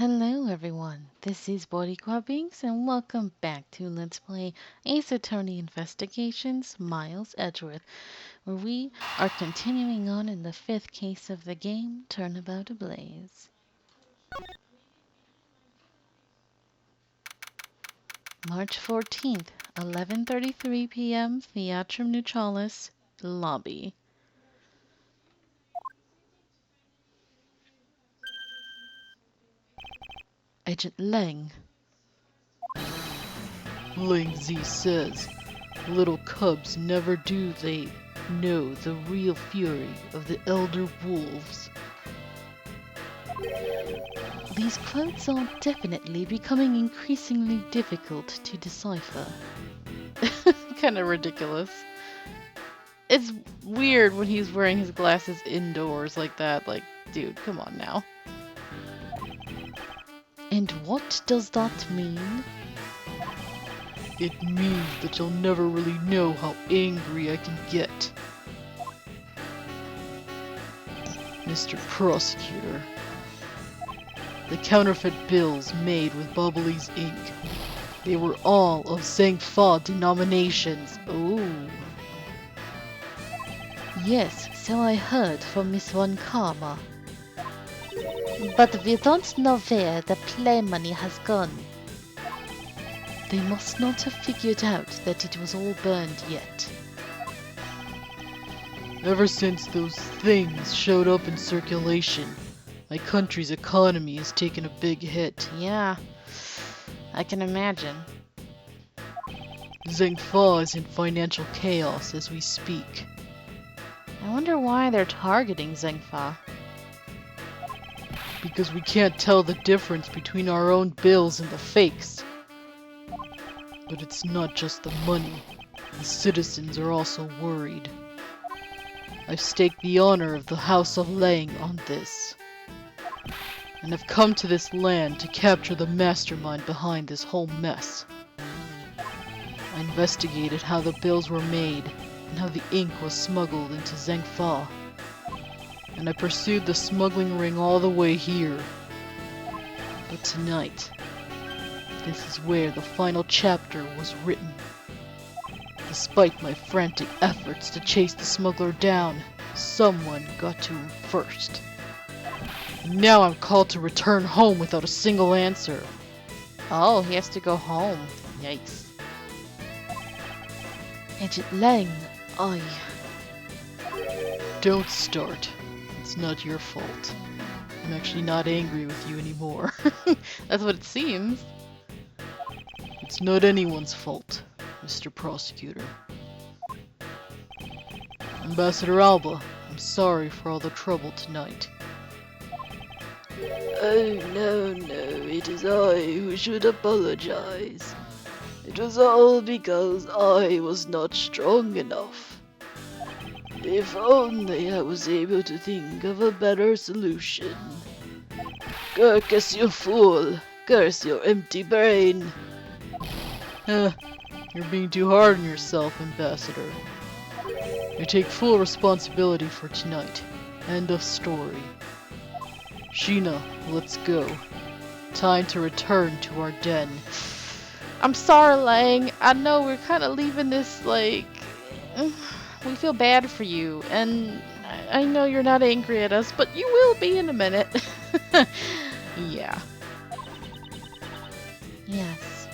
Hello everyone, this is Boricua Binks and welcome back to Let's Play Ace Attorney Investigations Miles Edgeworth, where we are continuing on in the fifth case of the game, Turnabout Ablaze. March 14th, 11:33 p.m., Theatrum Neutralis, lobby. Agent Lang. Lang Z says, little cubs never do they know the real fury of the elder wolves. These quotes are definitely becoming increasingly difficult to decipher. Kind of ridiculous. It's weird when he's wearing his glasses indoors like that. Like, dude, come on now. And what does that mean? It means that you'll never really know how angry I can get. Mr. Prosecutor, the counterfeit bills made with Bubbly's ink, they were all of Zhengfa denominations. Oh. Yes, so I heard from Miss Von Karma. But we don't know where the play money has gone. They must not have figured out that it was all burned yet. Ever since those things showed up in circulation, my country's economy has taken a big hit. Yeah, I can imagine. Zhengfa is in financial chaos as we speak. I wonder why they're targeting Zhengfa. Because we can't tell the difference between our own bills and the fakes. But it's not just the money. The citizens are also worried. I've staked the honor of the House of Lang on this. And I've come to this land to capture the mastermind behind this whole mess. I investigated how the bills were made and how the ink was smuggled into Zhengfa. And I pursued the smuggling ring all the way here. But tonight, this is where the final chapter was written. Despite my frantic efforts to chase the smuggler down, someone got to him first. And now I'm called to return home without a single answer. Oh, he has to go home. Yikes. Agent Lang, Don't start. It's not your fault. I'm actually not angry with you anymore. That's what it seems. It's not anyone's fault, Mr. Prosecutor. Ambassador Alba, I'm sorry for all the trouble tonight. Oh, no, it is I who should apologize. It was all because I was not strong enough. If only I was able to think of a better solution. Curse you fool! Curse your empty brain! You're being too hard on yourself, Ambassador. I take full responsibility for tonight. End of story. Sheena, let's go. Time to return to our den. I'm sorry, Lang. I know we're kind of leaving this like... We feel bad for you, and I know you're not angry at us, but you will be in a minute. Yeah. Yes.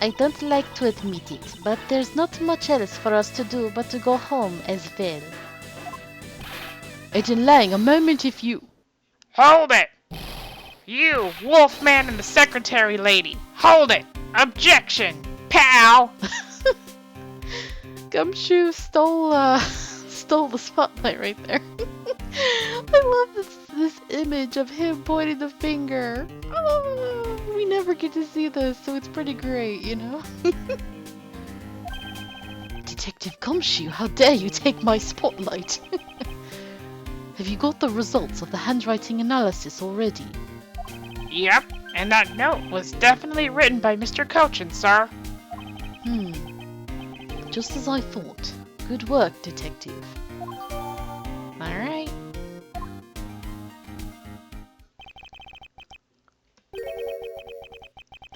I don't like to admit it, but there's not much else for us to do but to go home as well. Agent Lang, a moment if you... Hold it! You, Wolfman and the secretary lady! Hold it! Objection! Pal! Gumshoe stole the spotlight right there. I love this image of him pointing the finger. Oh, we never get to see this, so it's pretty great, you know? Detective Gumshoe, how dare you take my spotlight? Have you got the results of the handwriting analysis already? Yep, and that note was definitely written by Mr. Cochin, sir. Just as I thought. Good work, detective. Alright.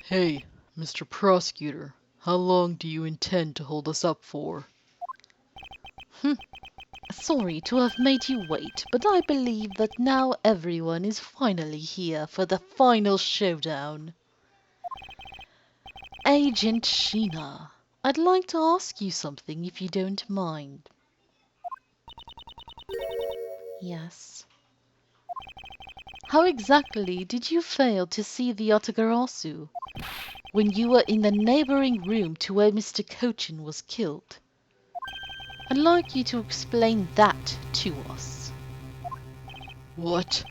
Hey, Mr. Prosecutor, how long do you intend to hold us up for? Sorry to have made you wait, but I believe that now everyone is finally here for the final showdown. Agent Sheena, I'd like to ask you something if you don't mind. Yes. How exactly did you fail to see the Otagarasu when you were in the neighboring room to where Mr. Cochin was killed? I'd like you to explain that to us. What?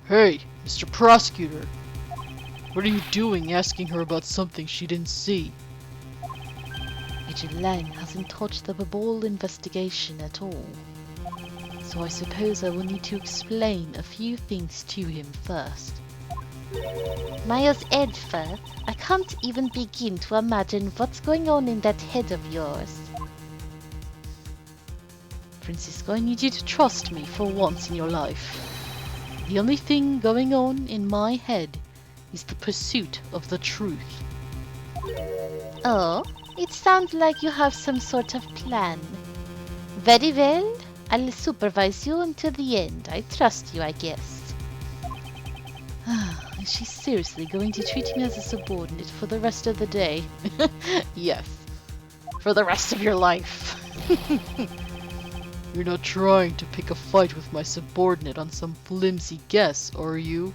Hey, Mr. Prosecutor! What are you doing asking her about something she didn't see? Agent Lang hasn't touched the Babol investigation at all. So I suppose I will need to explain a few things to him first. Miles Edgeworth, I can't even begin to imagine what's going on in that head of yours. Francisco, I need you to trust me for once in your life. The only thing going on in my head is the pursuit of the truth. Oh, it sounds like you have some sort of plan. Very well. I'll supervise you until the end. I trust you, I guess. Is she seriously going to treat me as a subordinate for the rest of the day? Yes. For the rest of your life. You're not trying to pick a fight with my subordinate on some flimsy guess, are you?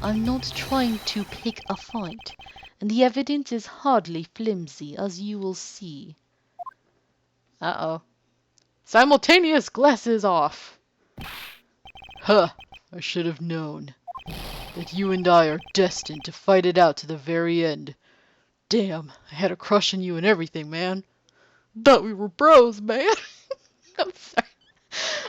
I'm not trying to pick a fight, and the evidence is hardly flimsy, as you will see. Uh-oh. Simultaneous glasses off. Huh, I should have known that you and I are destined to fight it out to the very end. Damn, I had a crush on you and everything, man. Thought we were bros, man. I'm sorry.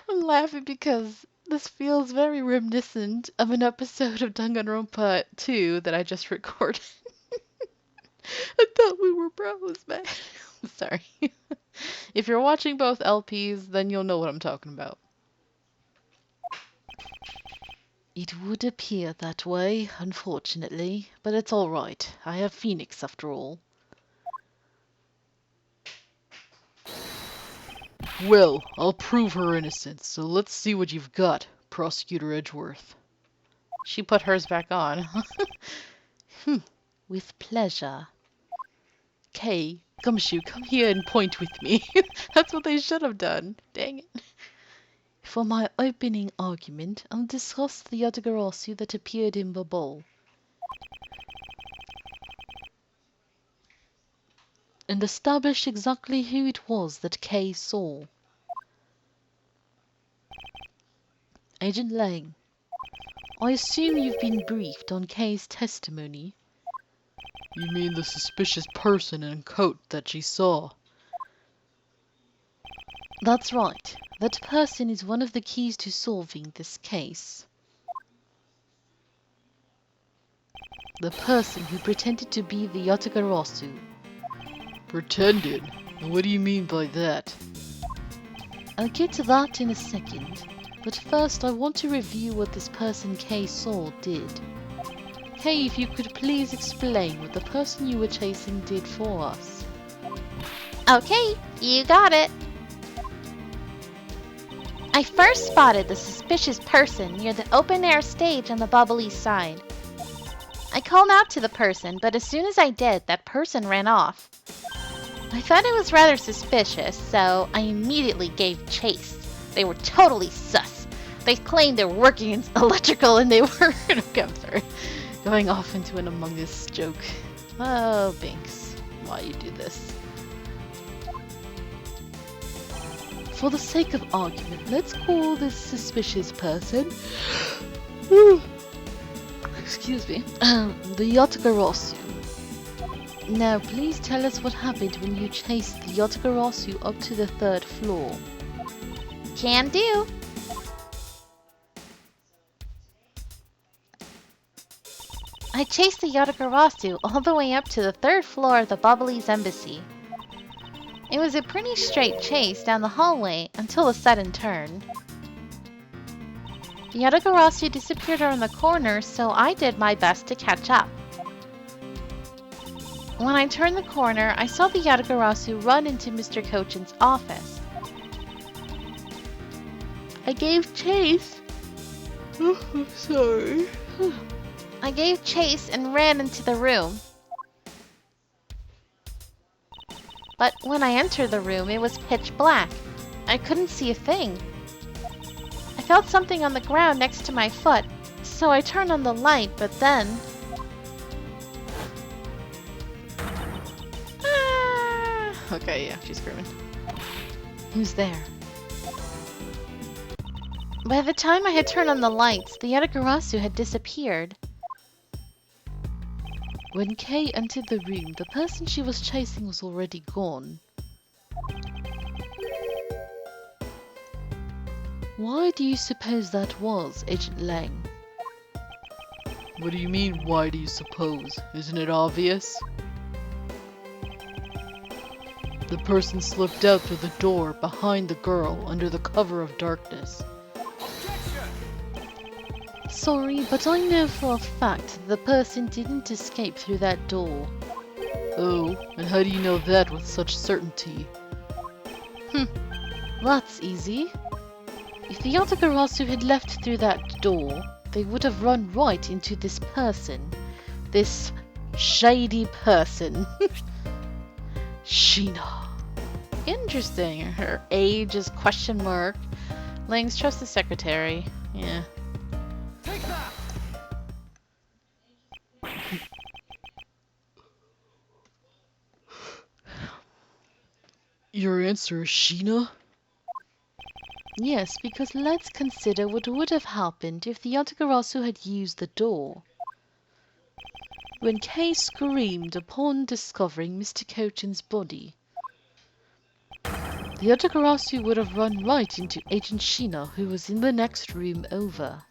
I'm laughing because this feels very reminiscent of an episode of Danganronpa 2 that I just recorded. I thought we were bros, man. I'm sorry. If you're watching both LPs, then you'll know what I'm talking about. It would appear that way, unfortunately, but it's all right. I have Phoenix after all. Well, I'll prove her innocence, so let's see what you've got, Prosecutor Edgeworth. She put hers back on. With pleasure. Kay, Gumshoe, come here and point with me. That's what they should have done. Dang it. For my opening argument, I'll discuss the Yatagarasu that appeared in the bowl. And establish exactly who it was that Kay saw. Agent Lang, I assume you've been briefed on Kay's testimony. You mean the suspicious person in a coat that she saw? That's right. That person is one of the keys to solving this case. The person who pretended to be the Yatagarasu. Pretended? And what do you mean by that? I'll get to that in a second, but first I want to review what this person Kay saw did. Kay, if you could please explain what the person you were chasing did for us. Okay, you got it. I first spotted the suspicious person near the open-air stage on the bubbly side. I called out to the person, but as soon as I did, that person ran off. I thought it was rather suspicious, so I immediately gave chase. They were totally sus. They claimed they were working in electrical and they were... Okay, I'm sorry. Going off into an Among Us joke. Oh, Binks. Why you do this? For the sake of argument, let's call this suspicious person... Excuse me. The Yatagarasu. Now, please tell us what happened when you chased the Yatagarasu up to the 3rd floor. Can do. I chased the Yatagarasu all the way up to the 3rd floor of the Bubbly's embassy. It was a pretty straight chase down the hallway until a sudden turn. The Yatagarasu disappeared around the corner, so I did my best to catch up. When I turned the corner, I saw the Yatagarasu run into Mr. Kochin's office. I gave chase. Sorry. I gave chase and ran into the room. But when I entered the room, it was pitch black. I couldn't see a thing. I felt something on the ground next to my foot, so I turned on the light, but then... Ah! Okay, yeah, she's screaming. Who's there? By the time I had turned on the lights, the Yatagarasu had disappeared. When Kay entered the room, the person she was chasing was already gone. Why do you suppose that was, Agent Lang? What do you mean, why do you suppose? Isn't it obvious? The person slipped out through the door behind the girl under the cover of darkness. Sorry, but I know for a fact that the person didn't escape through that door. Oh, and how do you know that with such certainty? That's easy. If the Yatagarasu had left through that door, they would have run right into this person. This shady person. Sheena. Interesting. Her age is question mark. Lang's trusted secretary. Yeah. Your answer is Sheena? Yes, because let's consider what would have happened if the Yatagarasu had used the door. When Kay screamed upon discovering Mr. Kochin's body, the Yatagarasu would have run right into Agent Sheena, who was in the next room over.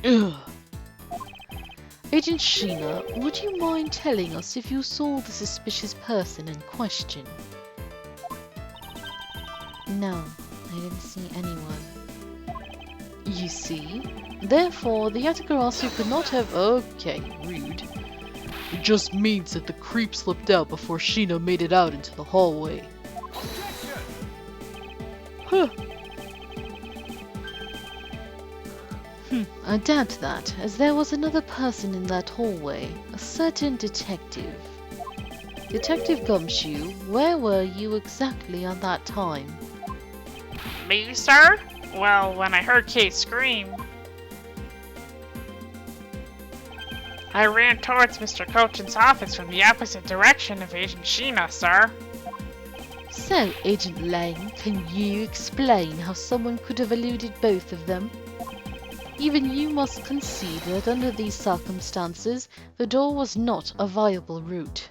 Ugh. Agent Sheena, would you mind telling us if you saw the suspicious person in question? No, I didn't see anyone. You see? Therefore, the Yatagarasu could not have... Okay, rude. It just means that the creep slipped out before Sheena made it out into the hallway. Huh. I doubt that, as there was another person in that hallway, a certain detective. Detective Gumshoe, where were you exactly at that time? Me, sir? Well, when I heard Kate scream, I ran towards Mr. Kochin's office from the opposite direction of Agent Sheena, sir. So, Agent Lang, can you explain how someone could have eluded both of them? Even you must concede that under these circumstances, the door was not a viable route.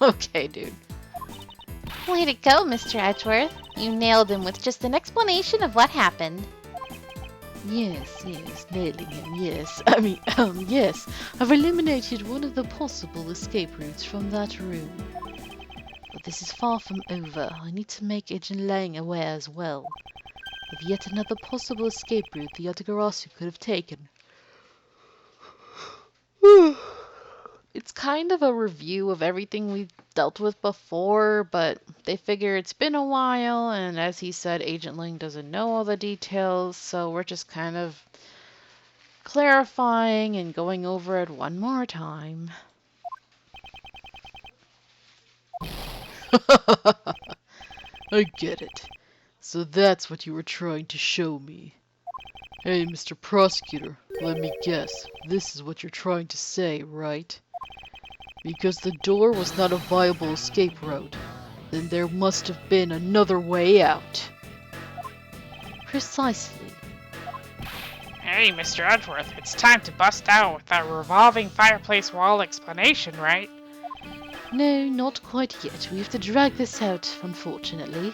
Okay, dude. Way to go, Mr. Edgeworth. You nailed him with just an explanation of what happened. Yes, nailing him, yes. Yes. I've eliminated one of the possible escape routes from that room. But this is far from over. I need to make Agent Lang aware as well of yet another possible escape route the Yatagarasu could have taken. It's kind of a review of everything we've dealt with before, but they figure it's been a while, and as he said, Agent Lang doesn't know all the details, so we're just kind of clarifying and going over it one more time. I get it. So that's what you were trying to show me. Hey, Mr. Prosecutor, let me guess. This is what you're trying to say, right? Because the door was not a viable escape route, then there must have been another way out. Precisely. Hey, Mr. Edgeworth, it's time to bust out with that revolving fireplace wall explanation, right? No, not quite yet. We have to drag this out, unfortunately.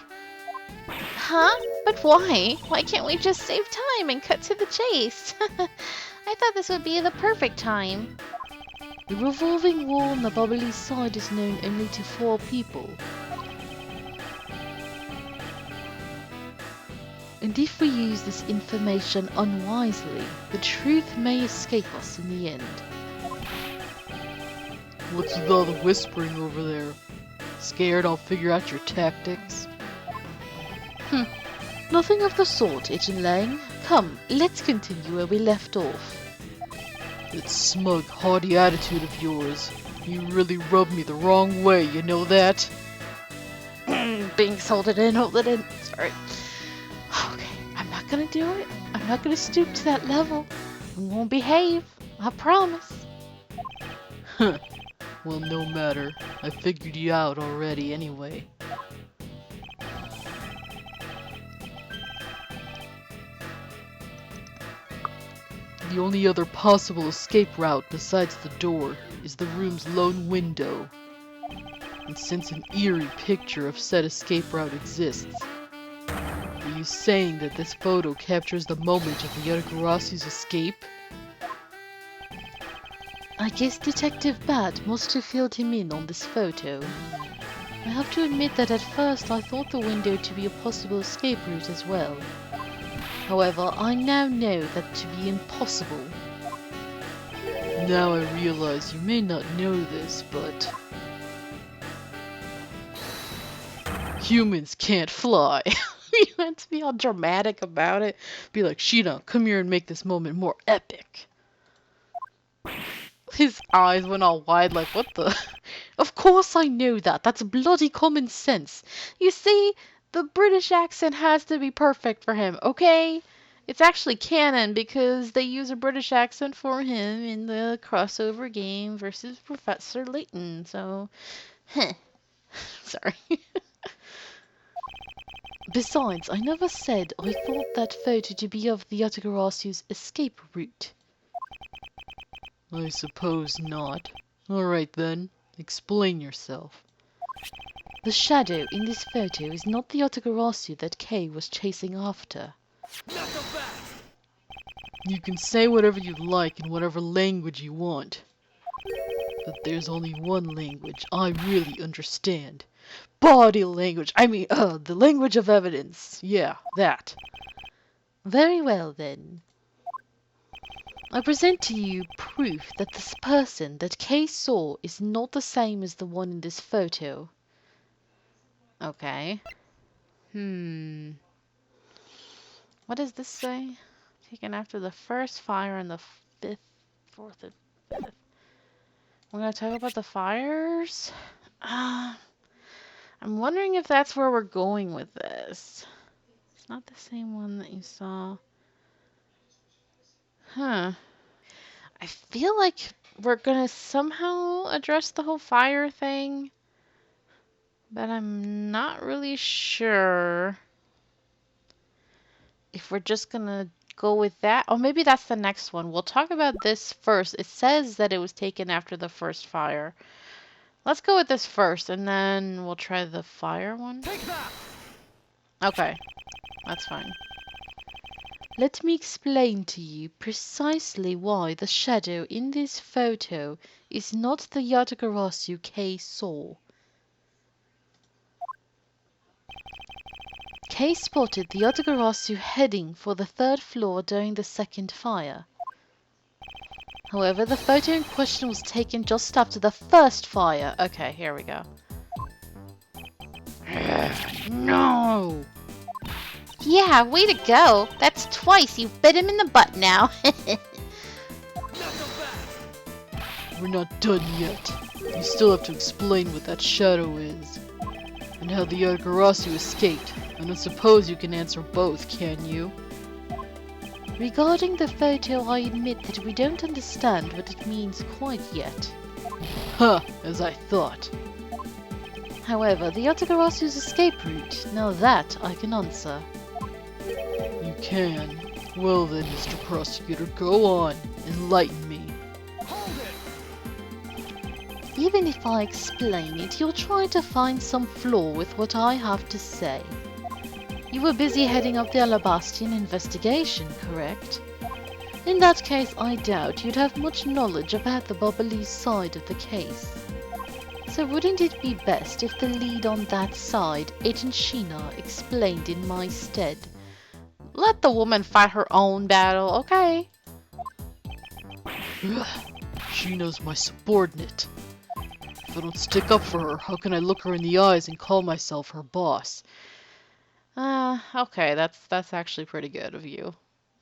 Huh? But why? Why can't we just save time and cut to the chase? I thought this would be the perfect time. The revolving wall on the bubbly side is known only to 4 people. And if we use this information unwisely, the truth may escape us in the end. What's with all the whispering over there? Scared I'll figure out your tactics? Nothing of the sort, Agent Lang. Come, let's continue where we left off. That smug, haughty attitude of yours. You really rubbed me the wrong way, you know that? Being salted in, hold it in. Sorry. Okay, I'm not gonna do it. I'm not gonna stoop to that level. I won't behave. I promise. Huh. Well, no matter. I figured you out already anyway. The only other possible escape route besides the door is the room's lone window. And since an eerie picture of said escape route exists, are you saying that this photo captures the moment of the Yatagarasu's escape? I guess Detective Bat must have filled him in on this photo. I have to admit that at first I thought the window to be a possible escape route as well. However, I now know that to be impossible. Now I realize you may not know this, but humans can't fly. You had to be all dramatic about it. Be like, Sheena, come here and make this moment more epic. His eyes went all wide like, what the? Of course I know that. That's bloody common sense. You see, the British accent has to be perfect for him, okay? It's actually canon because they use a British accent for him in the crossover game versus Professor Layton, so... Sorry. Besides, I never said I thought that photo to be of the Yatagarasu's escape route. I suppose not. Alright then, explain yourself. The shadow in this photo is not the Yatagarasu that Kay was chasing after. You can say whatever you like in whatever language you want. But there's only one language I really understand. Body language! The language of evidence. Yeah, that. Very well then. I present to you proof that this person that Kay saw is not the same as the one in this photo. Okay. What does this say? Taken after the first fire on the 5th, 4th, and 5th. We're gonna talk about the fires? I'm wondering if that's where we're going with this. It's not the same one that you saw. Huh. I feel like we're gonna somehow address the whole fire thing, but I'm not really sure if we're just gonna go with that. Oh, maybe that's the next one. We'll talk about this first. It says that it was taken after the first fire. Let's go with this first, and then we'll try the fire one. Okay, that's fine. Let me explain to you precisely why the shadow in this photo is not the Yatagarasu Kay saw. Kay spotted the Yatagarasu heading for the 3rd floor during the 2nd fire. However, the photo in question was taken just after the 1st fire. Okay, here we go. No! Yeah, way to go. That's twice. You bit him in the butt now. We're not done yet. You still have to explain what that shadow is. And how the Yatagarasu escaped. I don't suppose you can answer both, can you? Regarding the photo, I admit that we don't understand what it means quite yet. Huh, as I thought. However, the Yatagarasu's escape route, now that I can answer. You can. Well then, Mr. Prosecutor, go on. Enlighten me. Even if I explain it, you'll try to find some flaw with what I have to say. You were busy heading up the Alabastian investigation, correct? In that case, I doubt you'd have much knowledge about the Bubbly's side of the case. So wouldn't it be best if the lead on that side, Agent Sheena, explained in my stead? Let the woman fight her own battle, okay? Sheena's my subordinate. If I don't stick up for her, how can I look her in the eyes and call myself her boss? Okay, that's actually pretty good of you.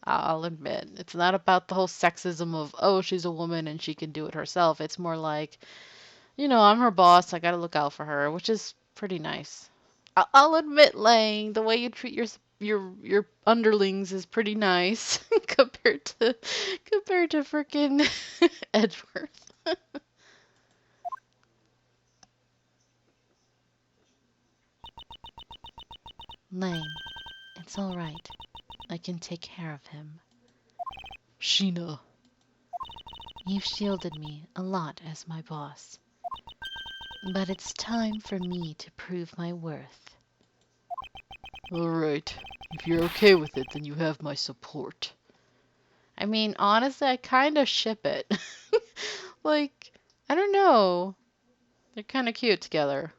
I'll admit. It's not about the whole sexism of, oh, she's a woman and she can do it herself. It's more like, I'm her boss, I gotta look out for her, which is pretty nice. I'll admit, Lang, the way you treat your underlings is pretty nice compared to frickin' Edgeworth. Lang, it's all right. I can take care of him. Sheena, You've shielded me a lot as my boss. But it's time for me to prove my worth. alright. If you're okay with it, then you have my support. I mean, honestly, I kind of ship it. Like, I don't know. They're kind of cute together.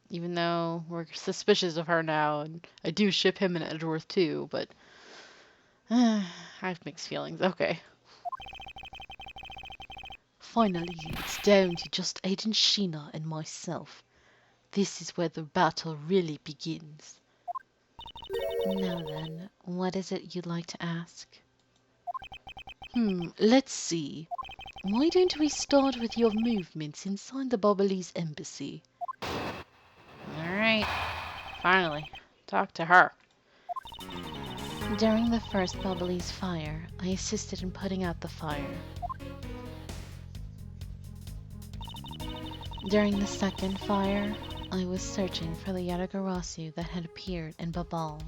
Even though we're suspicious of her now, and I do ship him and Edgeworth too, but I have mixed feelings. Okay. Finally, it's down to just Agent Sheena and myself. This is where the battle really begins. Now then, what is it you'd like to ask? Let's see. Why don't we start with your movements inside the Bobbley's embassy? Alright. Finally. Talk to her. During the first Bobbley's fire, I assisted in putting out the fire. During the second fire, I was searching for the Yatagarasu that had appeared in Babal.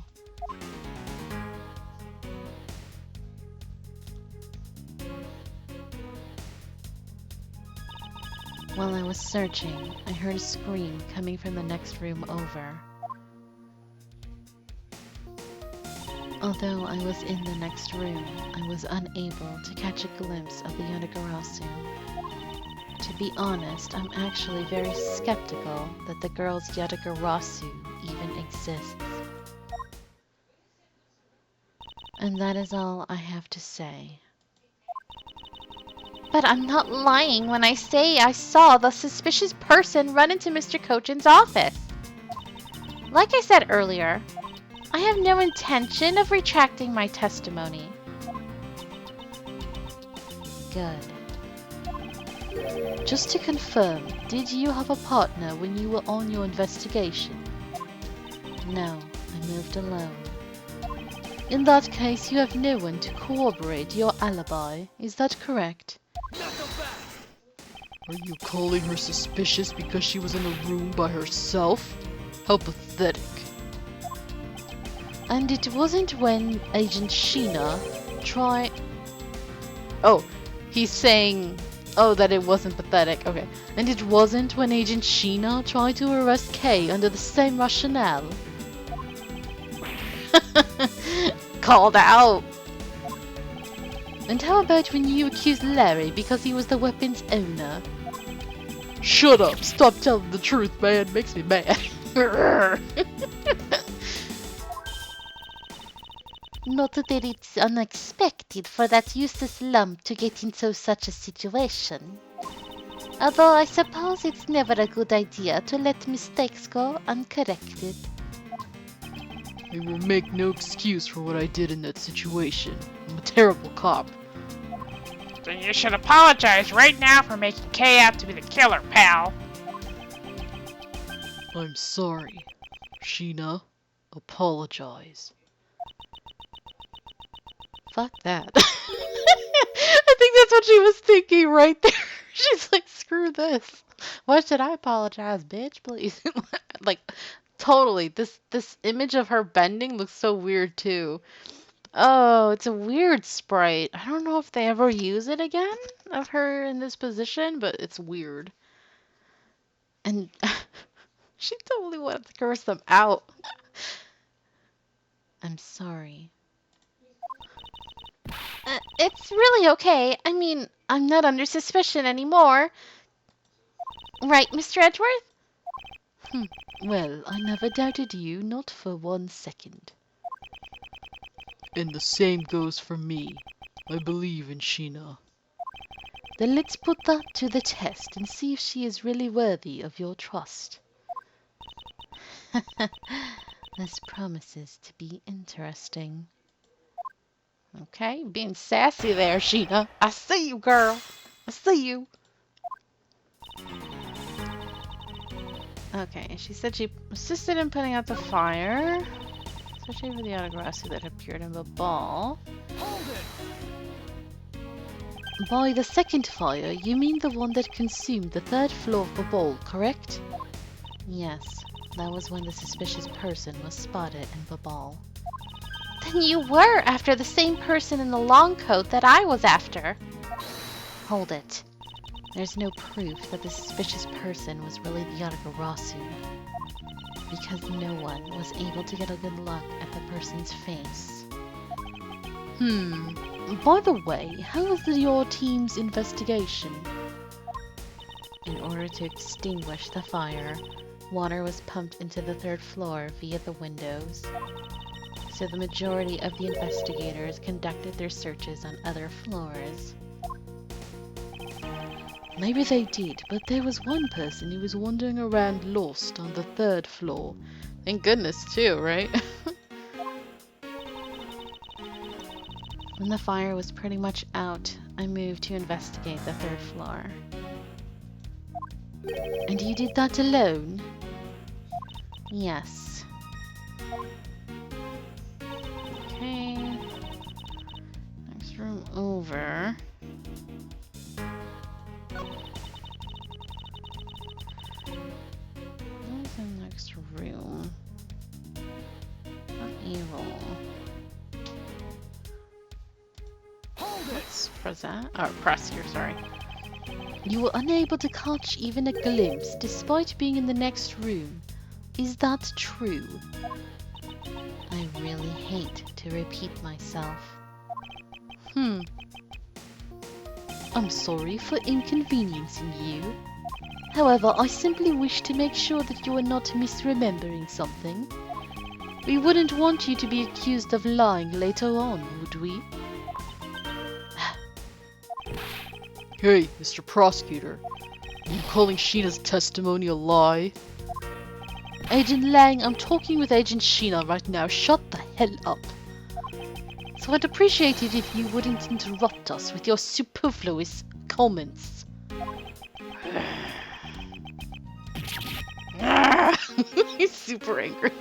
While I was searching, I heard a scream coming from the next room over. Although I was in the next room, I was unable to catch a glimpse of the Yatagarasu. To be honest, I'm actually very skeptical that the girl's Yatagarasu even exists. And that is all I have to say. But I'm not lying when I say I saw the suspicious person run into Mr. Cochin's office. Like I said earlier, I have no intention of retracting my testimony. Good. Just to confirm, did you have a partner when you were on your investigation? No, I moved alone. In that case, you have no one to corroborate your alibi. Is that correct? Are you calling her suspicious because she was in a room by herself? How pathetic. And it wasn't when Agent Sheena tried... Oh, he's saying... Oh, that it wasn't pathetic. Okay. And it wasn't when Agent Sheena tried to arrest Kay under the same rationale. Called out. And how about when you accused Larry because he was the weapon's owner? Shut up! Stop telling the truth, man. Makes me mad. Not that it's unexpected for that useless lump to get into such a situation. Although I suppose it's never a good idea to let mistakes go uncorrected. I will make no excuse for what I did in that situation. I'm a terrible cop. Then you should apologize right now for making Kay out to be the killer, pal. I'm sorry. Sheena, apologize. Fuck that. I think that's what she was thinking right there. She's like, screw this. Why should I apologize, bitch? Please. Like, totally. This image of her bending looks so weird too. Oh, it's a weird sprite. I don't know if they ever use it again of her in this position, but it's weird. And she totally wanted to curse them out. I'm sorry. It's really okay. I mean, I'm not under suspicion anymore. Right, Mr. Edgeworth? Well, I never doubted you, not for 1 second. And the same goes for me. I believe in Sheena. Then let's put that to the test and see if she is really worthy of your trust. This promises to be interesting. Okay, being sassy there, Sheena. I see you, girl. I see you. Okay, she said she assisted in putting out the fire, especially for the autography that appeared in the ball. By the second fire, you mean the one that consumed the third floor of the ball, correct? Yes, that was when the suspicious person was spotted in the ball. Then you were after the same person in the long coat that I was after. Hold it. There's no proof that the suspicious person was really the Yatagarasu, because no one was able to get a good look at the person's face. By the way, how was your team's investigation? In order to extinguish the fire, water was pumped into the third floor via the windows. So the majority of the investigators conducted their searches on other floors. Maybe they did, but there was one person who was wandering around lost on the third floor. Thank goodness too, right? When the fire was pretty much out, I moved to investigate the third floor. And you did that alone? Yes. Okay. Next room over. Where's the next room? Not evil. Let's present. Oh, prosecutor, sorry. You were unable to catch even a glimpse despite being in the next room. Is that true? I really hate to repeat myself. I'm sorry for inconveniencing you. However, I simply wish to make sure that you are not misremembering something. We wouldn't want you to be accused of lying later on, would we? Hey, Mr. Prosecutor. Are you calling Sheena's testimony a lie? Agent Lang, I'm talking with Agent Sheena right now. Shut the hell up. So I'd appreciate it if you wouldn't interrupt us with your superfluous comments. He's super angry.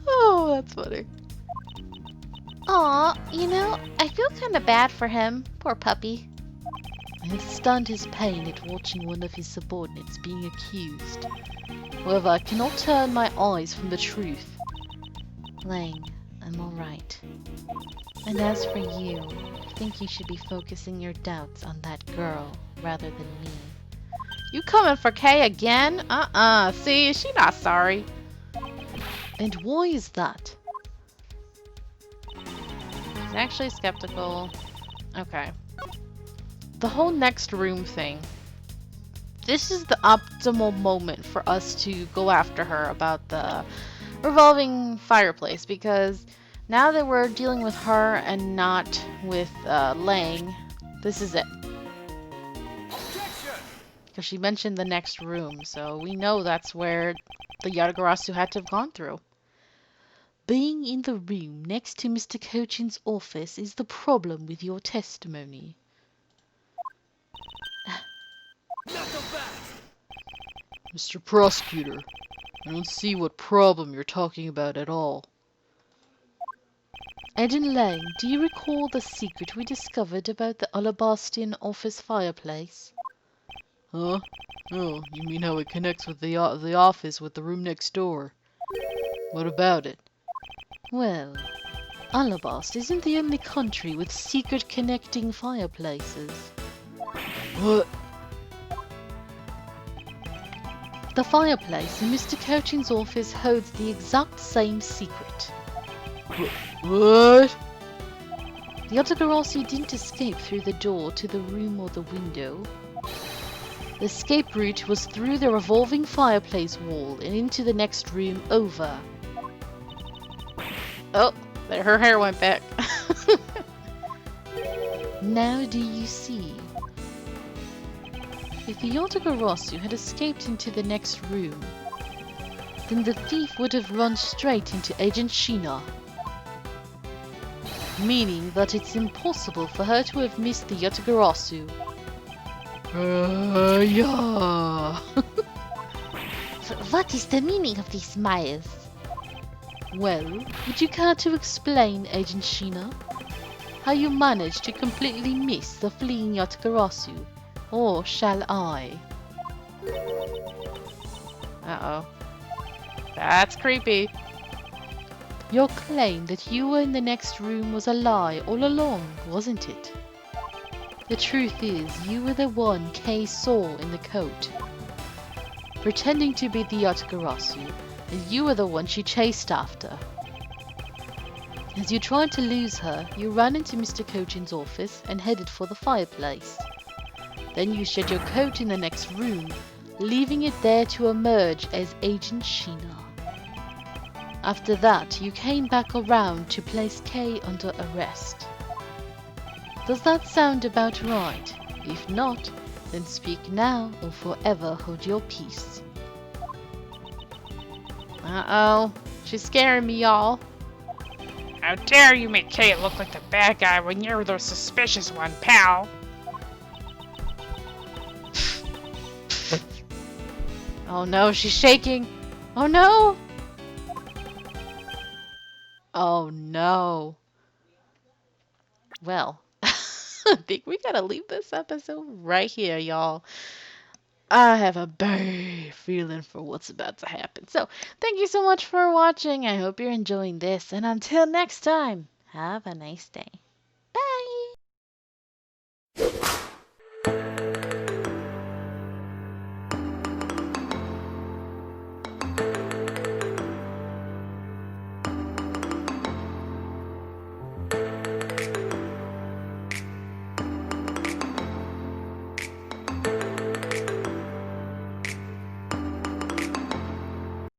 Oh, that's funny. Aw, you know, I feel kind of bad for him. Poor puppy. I have stunned his pain at watching one of his subordinates being accused. However, I cannot turn my eyes from the truth. Lang, I'm alright. And as for you, I think you should be focusing your doubts on that girl rather than me. You coming for Kay again? See, she not sorry. And why is that? She's actually skeptical. Okay. The whole next room thing. This is the optimal moment for us to go after her about the revolving fireplace, because now that we're dealing with her and not with Lang, this is it. Because she mentioned the next room, so we know that's where the Yatagarasu had to have gone through. Being in the room next to Mr. Cochin's office is the problem with your testimony. Mr. Prosecutor, I don't see what problem you're talking about at all. Agent Lang, do you recall the secret we discovered about the Alabastian office fireplace? Huh? Oh, you mean how it connects with the office with the room next door? What about it? Well, Alabast isn't the only country with secret connecting fireplaces. What? The fireplace in Mr. Cochin's office holds the exact same secret. What? The Yatagarasu didn't escape through the door to the room or the window. The escape route was through the revolving fireplace wall and into the next room over. Oh, There, her hair went back. Now do you see? If the Yotogarasu had escaped into the next room, then the thief would have run straight into Agent Sheena. Meaning that it's impossible for her to have missed the Yotogarasu. Yeah. What is the meaning of these smiles? Well, would you care to explain, Agent Sheena, how you managed to completely miss the fleeing Yotogarasu? Or shall I? Uh-oh. That's creepy. Your claim that you were in the next room was a lie all along, wasn't it? The truth is, you were the one Kay saw in the coat, pretending to be the Yotogarasu, and you were the one she chased after. As you tried to lose her, you ran into Mr. Kojin's office and headed for the fireplace. Then you shed your coat in the next room, leaving it there to emerge as Agent Sheena. After that, you came back around to place Kay under arrest. Does that sound about right? If not, then speak now or forever hold your peace. Uh-oh. She's scaring me, y'all. How dare you make Kay look like the bad guy when you're the suspicious one, pal? Oh no, she's shaking. Oh no. Oh no. Well, I think we gotta leave this episode right here, y'all. I have a bad feeling for what's about to happen. So, thank you so much for watching. I hope you're enjoying this. And until next time, have a nice day.